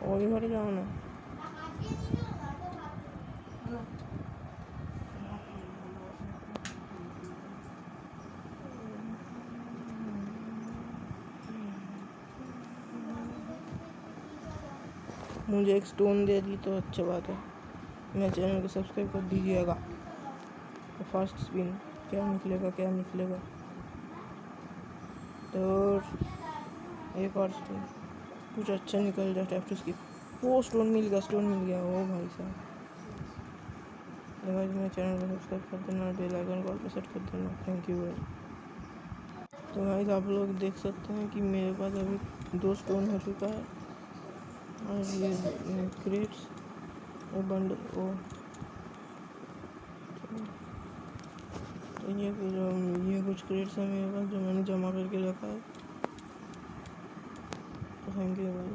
ওই ঘরে যাও না। मुझे एक स्टोन दे दी तो अच्छी बात है। मेरे चैनल को सब्सक्राइब कर दीजिएगा। तो फर्स्ट स्पिन क्या निकलेगा, क्या निकलेगा। तो एक और स्पिन कुछ अच्छा निकल जाए। Tap to skip. वो स्टोन मिल गया, स्टोन मिल गया। ओ भाई साहब, गाइस मेरे चैनल को सब्सक्राइब कर देना, बेल आइकन कॉल पर सेट कर देना। थैंक यू भाई। तो गाइस आप लोग देख सकते हैं कि मेरे पास अभी 2 स्टोन हो चुका है और ये क्रेट्स वो बंडल वो तो ये कुछ क्रेट्स है मेरे पास जो मैंने जमा करके रखा है। तो थैंक यू भाई।